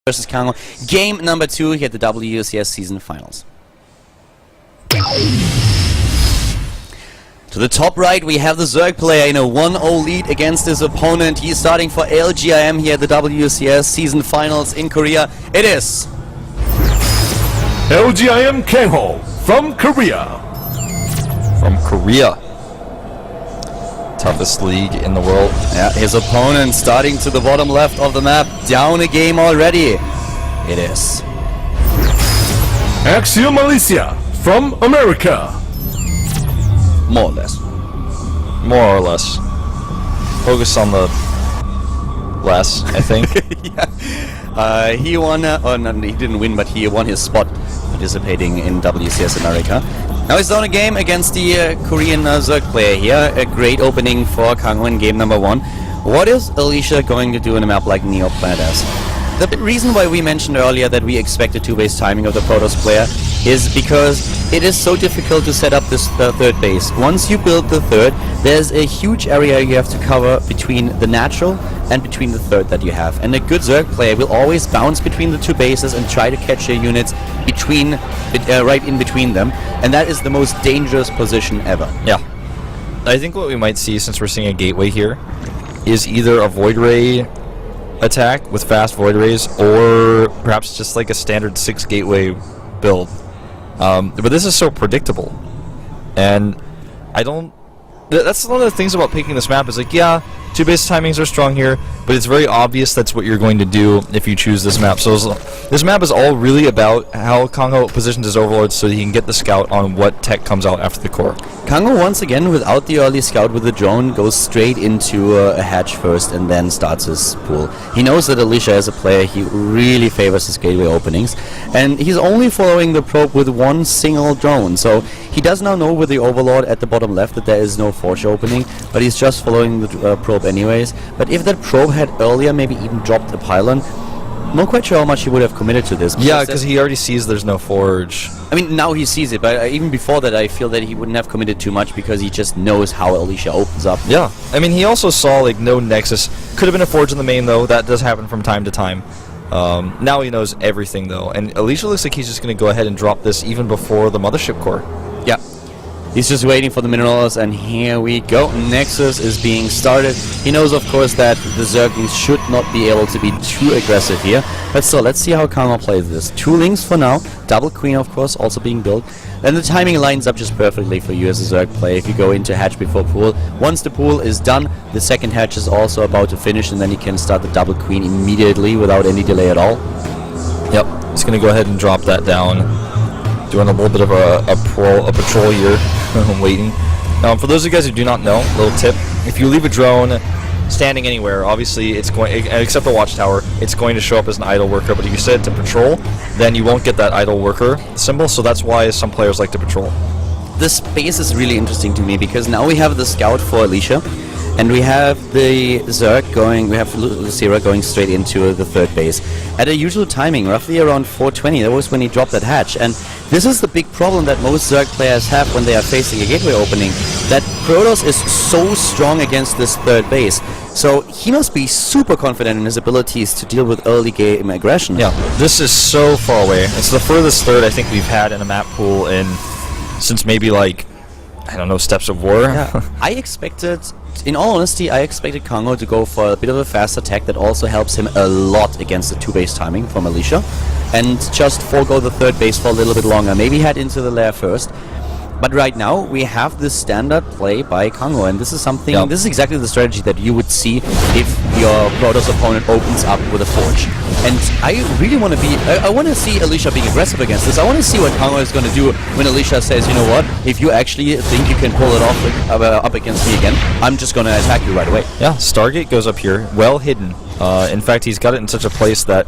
versus Kango. Game number 2 here at the WCS season finals. To the top right, we have the Zerg player in a 1-0 lead against his opponent. He's starting for LGIM here at the WCS season finals in Korea. It is LGIM Kangho from Korea. From Korea. Toughest league in the world. Yeah, his opponent starting to the bottom left of the map, down a game already. It is Axiom Malaysia from America. more or less. More or less. Focus on the less, I think. Yeah. He won, oh no, he didn't win, but he won his spot participating in WCS America. Now he's down a game against the Korean Zerg player here. A great opening for Kango in game number 1. What is Alicia going to do in a map like Neo Planet S? The reason why we mentioned earlier that we expect a 2-base timing of the Protoss player is because it is so difficult to set up this third base. Once you build the third, there's a huge area you have to cover between the natural and between the third that you have. And a good Zerg player will always bounce between the two bases and try to catch your units between, right in between them. And that is the most dangerous position ever. Yeah. I think what we might see, since we're seeing a gateway here, is either a Void Ray attack with fast Void Rays, or perhaps just like a standard 6 gateway build. But this is so predictable. And I don't... That's one of the things about picking this map, is like, yeah, 2-base timings are strong here, but it's very obvious that's what you're going to do if you choose this map. So this map is all really about how Kango positions his overlords so he can get the scout on what tech comes out after the core. Kango once again, without the early scout with the drone, goes straight into a hatch first and then starts his pool. He knows that Alicia as a player, he really favors his gateway openings, and he's only following the probe with one single drone. So he does now know with the overlord at the bottom left that there is no forge opening, but he's just following the probe anyways. But if that probe had earlier maybe even dropped a pylon, I'm not quite sure how much he would have committed to this. Yeah, because he already sees there's no forge. I mean, now he sees it, but even before that, I feel that he wouldn't have committed too much because he just knows how Alicia opens up. Yeah, I mean, he also saw, like, no Nexus. Could have been a forge in the main, though. That does happen from time to time. Now he knows everything, though. And Alicia looks like he's just going to go ahead and drop this even before the mothership core. Yeah. He's just waiting for the minerals, and here we go. Nexus is being started. He knows, of course, that the Zerglings should not be able to be too aggressive here. But still, let's see how Kango plays this. 2 links for now. Double Queen, of course, also being built. And the timing lines up just perfectly for you as a Zerg player if you go into hatch before pool. Once the pool is done, the second hatch is also about to finish, and then you can start the Double Queen immediately without any delay at all. Yep, he's going to go ahead and drop that down. Doing a little bit of a patrol here, waiting. For those of you guys who do not know, little tip: if you leave a drone standing anywhere, obviously it's going, except the watchtower, it's going to show up as an idle worker. But if you set it to patrol, then you won't get that idle worker symbol. So that's why some players like to patrol. This space is really interesting to me because now we have the scout for Alicia, and we have the Zerg going, we have Lucira going straight into the third base. At a usual timing, roughly around 4:20, that was when he dropped that hatch. And this is the big problem that most Zerg players have when they are facing a gateway opening, that Protoss is so strong against this third base. So he must be super confident in his abilities to deal with early game aggression. Yeah, this is so far away. It's the furthest third I think we've had in a map pool since maybe, like, I don't know, Steps of War. Yeah. I expected, in all honesty, I expected Kango to go for a bit of a fast attack that also helps him a lot against the 2-base timing from Alicia, and just forego the third base for a little bit longer. Maybe head into the lair first. But right now, we have this standard play by Kango, and this is something, this is exactly the strategy that you would see if your Protoss opponent opens up with a forge. And I really want to be, I want to see Alicia being aggressive against this. I want to see what Kango is going to do when Alicia says, you know what, if you actually think you can pull it off up against me again, I'm just going to attack you right away. Yeah, Stargate goes up here, well hidden. In fact, he's got it in such a place that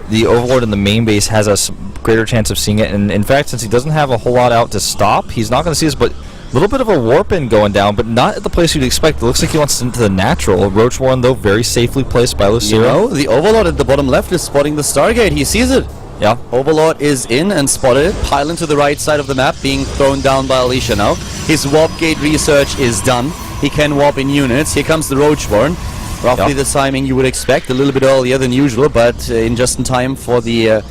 the Overlord in the main base has a greater chance of seeing it, and in fact, since he doesn't have a whole lot out to stop, he's not going to see this, but a little bit of a warp in going down, but not at the place you'd expect. It looks like he wants into the natural. Roach1, though, very safely placed by Lucira. You know, the Overlord at the bottom left is spotting the Stargate. He sees it. Yeah. Overlord is in and spotted it. Pylon to the right side of the map, being thrown down by Alicia now. His warp gate research is done. He can warp in units. Here comes the Roach1. Roughly the timing you would expect, a little bit earlier than usual, but in just in time for the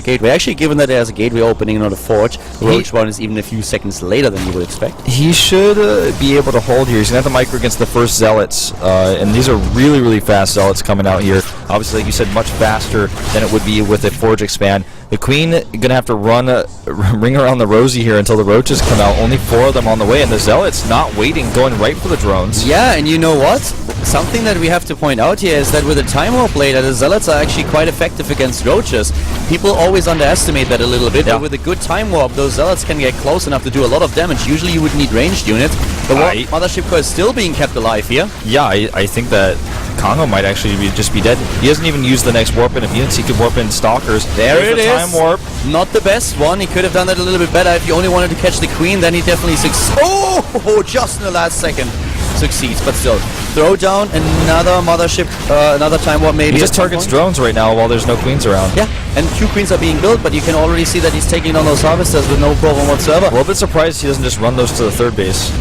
gateway. Actually, given that there's a gateway opening and not a forge, the Roach one is even a few seconds later than you would expect. He should be able to hold here. He's going to have the micro against the first Zealots, and these are really, really fast Zealots coming out here. Obviously, like you said, much faster than it would be with a forge expand. The Queen going to have to ring around the rosy here until the Roaches come out. Only 4 of them on the way, and the Zealots not waiting, going right for the drones. Yeah, and you know what? Something that we have to point out here is that with a Time Warp later, the Zealots are actually quite effective against Roaches. People always underestimate that a little bit, but with a good Time Warp, those Zealots can get close enough to do a lot of damage. Usually you would need ranged units. The Mothership Core is still being kept alive here. Yeah, I think that Congo might actually just be dead. He hasn't even used the next warp in of units. He could warp in Stalkers. There it is. Time Warp. Not the best one. He could have done that a little bit better. If you only wanted to catch the Queen, then he definitely succeeds. Oh, just in the last second. Succeeds, but still. Throw down another Mothership, another Time Warp maybe. He just targets drones right now while there's no Queens around. Yeah, and 2 Queens are being built, but you can already see that he's taking on those Harvesters with no problem whatsoever. A little bit surprised he doesn't just run those to the third base.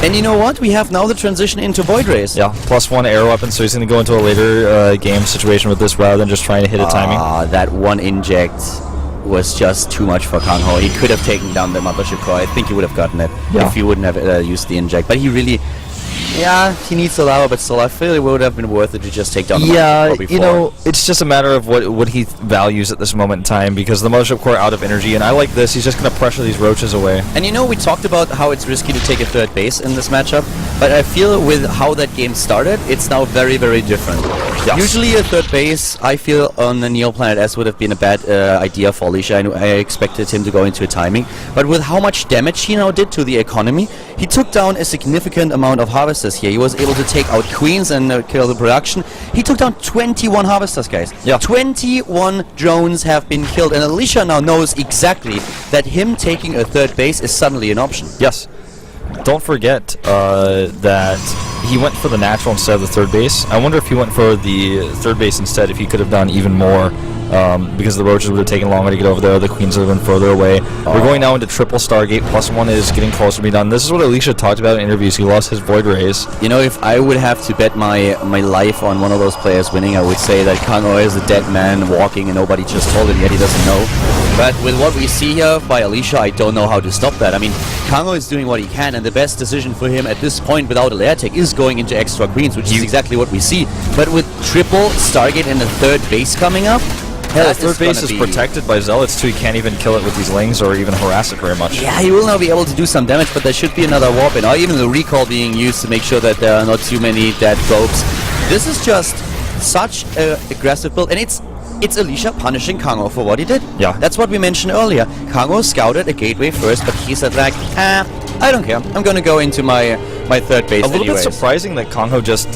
And you know what? We have now the transition into Void Rays. Yeah, +1 arrow weapon, so he's going to go into a later game situation with this rather than just trying to hit a timing. That one inject was just too much for Kang Ho. He could have taken down the Mothership Core. I think he would have gotten it if he wouldn't have used the inject. But he really... Yeah, he needs the lava, but still, I feel it would have been worth it to just take down the Mothership Core before. You know, it's just a matter of what he values at this moment in time, because the Mothership Core out of energy, and I like this. He's just going to pressure these Roaches away. And you know, we talked about how it's risky to take a third base in this matchup, but I feel with how that game started, it's now very, very different. Yes. Usually a third base, I feel, on the Neo Planet S would have been a bad idea for Alicia. I expected him to go into a timing, but with how much damage he now did to the economy, he took down a significant amount of Harvesters here. He was able to take out Queens and kill the production. He took down 21 Harvesters, guys. Yeah. 21 drones have been killed, and Alicia now knows exactly that him taking a third base is suddenly an option. Yes. Don't forget that he went for the natural instead of the third base. I wonder if he went for the third base instead, if he could have done even more. Because the Roaches would have taken longer to get over there, the Queens would have been further away. We're going now into triple Stargate, +1 is getting closer to be done. This is what Alicia talked about in interviews. He lost his Void Rays. You know, if I would have to bet my life on one of those players winning, I would say that Kango is a dead man walking and nobody just told him yet, he doesn't know. But with what we see here by Alicia, I don't know how to stop that. I mean, Kango is doing what he can, and the best decision for him at this point without a lair tech is going into extra Queens, which is exactly what we see. But with triple Stargate and the third base coming up, the third base is protected by Zealots too. He can't even kill it with these lings or even harass it very much. Yeah, he will now be able to do some damage, but there should be another warp in, or even the recall being used to make sure that there are not too many dead probes. This is just such an aggressive build, and it's Alicia punishing Kango for what he did. Yeah. That's what we mentioned earlier. Kango scouted a gateway first, but he said like, I don't care. I'm going to go into my third base A little bit surprising that Kango just...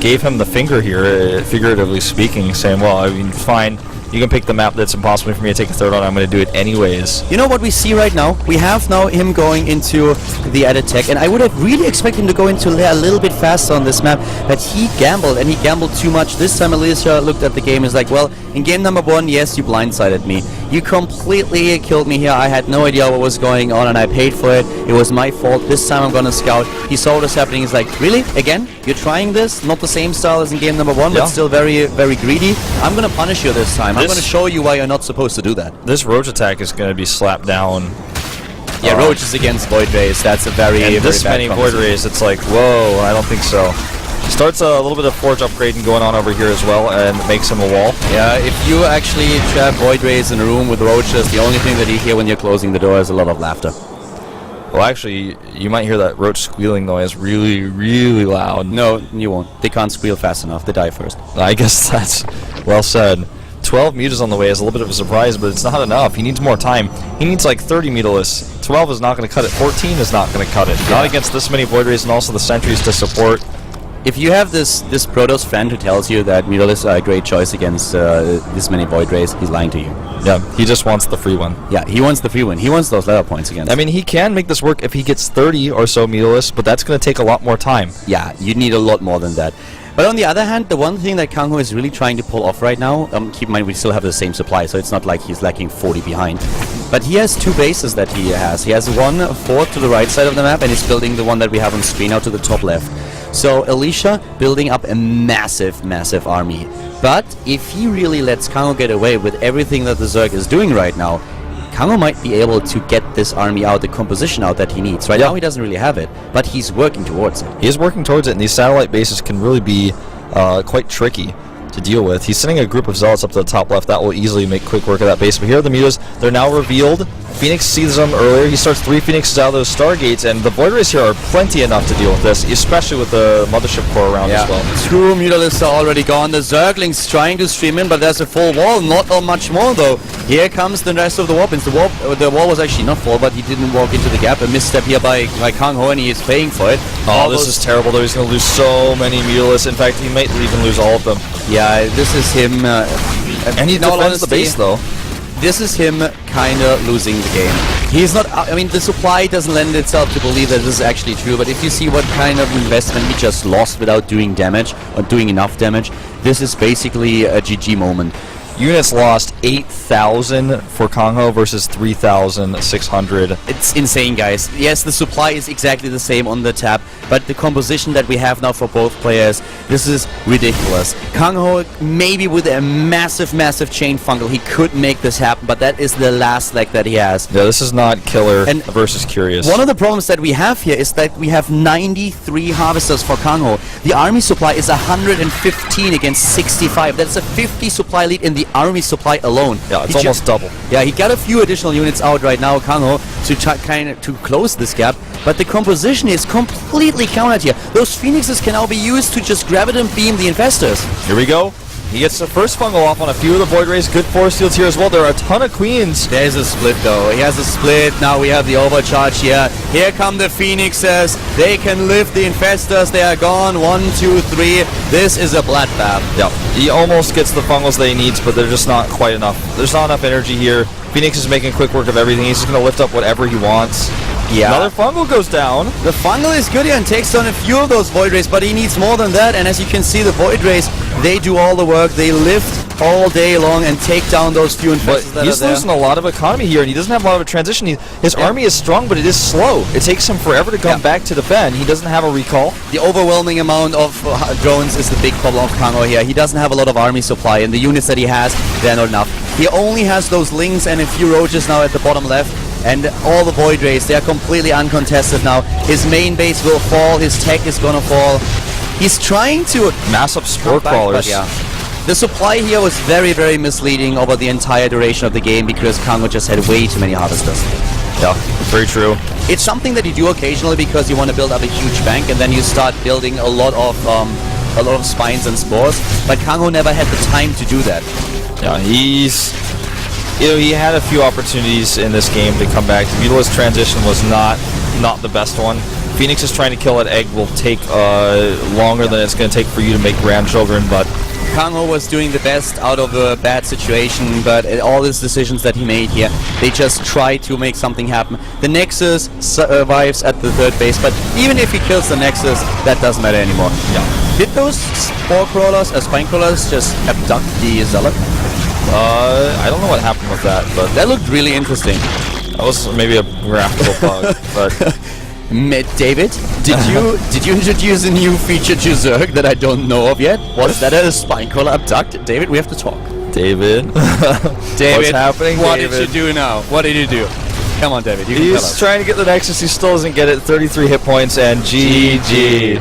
gave him the finger here, figuratively speaking, saying, well, I mean, fine, you can pick the map that's impossible for me to take a third on, I'm going to do it anyways. You know what we see right now? We have now him going into the added tech, and I would have really expected him to go into a little bit faster on this map, but he gambled, and he gambled too much. This time Alicia looked at the game and is like, well, in game number 1, yes, you blindsided me. You completely killed me here. I had no idea what was going on, and I paid for it. It was my fault. This time I'm going to scout. He saw what was happening. He's like, really? Again? You're trying this? Not the same style as in game number 1, but still very, very greedy. I'm going to punish you this time. I'm going to show you why you're not supposed to do that. This Roach attack is going to be slapped down. Yeah, Roach is against Void Rays. That's a very, very this bad many Void Rays, it's like, whoa, I don't think so. Starts a little bit of forge upgrading going on over here as well, and makes him a wall. Yeah, if you actually trap Void Rays in a room with Roaches, the only thing that you hear when you're closing the door is a lot of laughter. Well, actually, you might hear that Roach squealing noise really, really loud. No, you won't. They can't squeal fast enough. They die first. I guess that's well said. 12 mutas on the way is a little bit of a surprise, but it's not enough. He needs more time. He needs like 30 mutaless. 12 is not going to cut it. 14 is not going to cut it. Not against this many Void Rays and also the sentries to support. If you have this Protoss friend who tells you that Mutalists are a great choice against this many Void Rays, he's lying to you. Yeah, he just wants the free one. Yeah, he wants the free one. He wants those level points against. I mean, he can make this work if he gets 30 or so Mutalists, but that's going to take a lot more time. Yeah, you need a lot more than that. But on the other hand, the one thing that Kangho is really trying to pull off right now, keep in mind we still have the same supply, so it's not like he's lacking 40 behind. But he has 2 bases that he has. He has one fort to the right side of the map, and he's building the one that we have on screen out to the top left. So Alicia building up a massive, massive army. But if he really lets Kango get away with everything that the Zerg is doing right now, Kango might be able to get this army out, the composition out that he needs. Right now he doesn't really have it, but he's working towards it. He is working towards it, and these satellite bases can really be quite tricky to deal with. He's sending a group of zealots up to the top left. That will easily make quick work of that base. But here are the mutas. They're now revealed. Phoenix sees them earlier. He starts 3 Phoenixes out of those Stargates, and the Void Rays here are plenty enough to deal with this, especially with the Mothership Core around as well. 2 Mutalisks are already gone. The Zerglings trying to stream in, but there's a full wall. Not much more though. Here comes the rest of the Warpins. The wall was actually not full, but he didn't walk into the gap. A misstep here by Kang Ho, and he is paying for it. Oh, this is terrible though. He's going to lose so many Mutalisks. In fact, he might even lose all of them. Yeah, this is him. And he defends the base though. This is him kind of losing the game. He's not, I mean, the supply doesn't lend itself to believe that this is actually true, but if you see what kind of investment he just lost without doing damage, or doing enough damage, this is basically a GG moment. Units lost 8,000 for Kangho versus 3,600. It's insane, guys. Yes, the supply is exactly the same on the tab, but the composition that we have now for both players, this is ridiculous. Kangho, maybe with a massive, massive chain fungal, he could make this happen, but that is the last leg that he has. Yeah, this is not Killer versus Curious. One of the problems that we have here is that we have 93 harvesters for Kangho. The army supply is 115 against 65. That's a 50 supply lead in the army supply alone. Yeah, it's almost double. Yeah, he got a few additional units out right now, Kangho, to close this gap, but the composition is completely countered here. Those Phoenixes can now be used to just grab it and beam the infestors. Here we go. He gets the first fungal off on a few of the Void Rays. Good force fields here as well. There are a ton of Queens. There's a split though. He has a split. Now we have the overcharge here. Here come the Phoenixes. They can lift the infestors. They are gone. 1, 2, 3. This is a bloodbath. Yeah. He almost gets the fungals that he needs, but they're just not quite enough. There's not enough energy here. Phoenix is making quick work of everything. He's just going to lift up whatever he wants. Yeah. Another fungal goes down. The fungal is good here and takes down a few of those Void Rays, but he needs more than that. And as you can see, the Void Rays, they do all the work. They lift all day long and take down those few infestors that he's are there. losing a lot of economy here, and he doesn't have a lot of a transition. His army is strong, but it is slow. It takes him forever to come back to defend. He doesn't have a recall. The overwhelming amount of drones is the big problem of Kangho here. He doesn't have a lot of army supply, and the units that he has, they're not enough. He only has those Lings and a few Roaches now at the bottom left. And all the Void Rays, they are completely uncontested now. His main base will fall, his tech is gonna fall. He's trying to mass up Spore Crawlers. Yeah. The supply here was very, very misleading over the entire duration of the game because Kangho just had way too many harvesters. Yeah, very true. It's something that you do occasionally because you want to build up a huge bank and then you start building a lot of spines and spores. But Kangho never had the time to do that. Yeah, he had a few opportunities in this game to come back. The Mutalisk transition was not the best one. Phoenix is trying to kill that egg will take longer than it's going to take for you to make grandchildren, but Kangho was doing the best out of a bad situation, but all his decisions that he made here, they just tried to make something happen. The Nexus survives at the 3rd base, but even if he kills the Nexus, that doesn't matter anymore. Yeah. Did those spine crawlers just abduct the Zealot? I don't know what happened with that, but that looked really interesting. That was maybe a graphical bug, but David, did you introduce a new feature to Zerg that I don't know of yet? Was that a spine crawler abduct? David, we have to talk. David, what's happening? What David? did you do now? What did you do? Come on, David, you can tell us. He's trying to get the Nexus. He still doesn't get it. 33 hit points and GG.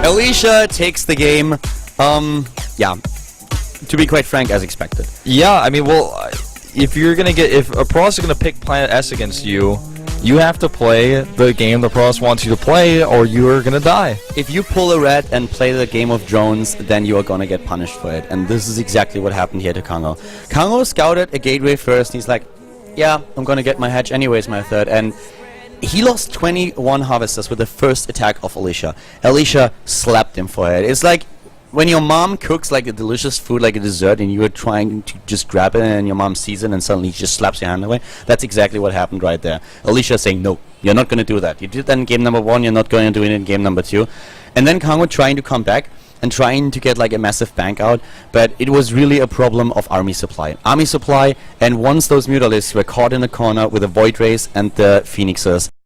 Alicia takes the game. Yeah. To be quite frank, as expected. Yeah, I mean, well, if a Protoss is gonna pick Planet S against you, you have to play the game the Protoss wants you to play, or you are gonna die. If you pull a red and play the game of drones, then you are gonna get punished for it. And this is exactly what happened here to Kangho. Kangho scouted a gateway first. He's like, yeah, I'm gonna get my hatch anyways, my 3rd. And he lost 21 harvesters with the first attack of Alicia. Alicia slapped him for it. It's like when your mom cooks like a delicious food, like a dessert, and you are trying to just grab it and your mom sees it and suddenly just slaps your hand away. That's exactly what happened right there. Alicia saying, no, you're not going to do that. You did that in game number 1, you're not going to do it in game number 2. And then Kangho trying to come back and trying to get like a massive bank out, but it was really a problem of army supply. Army supply, and once those Mutalisks were caught in a corner with the Void Rays and the Phoenixes,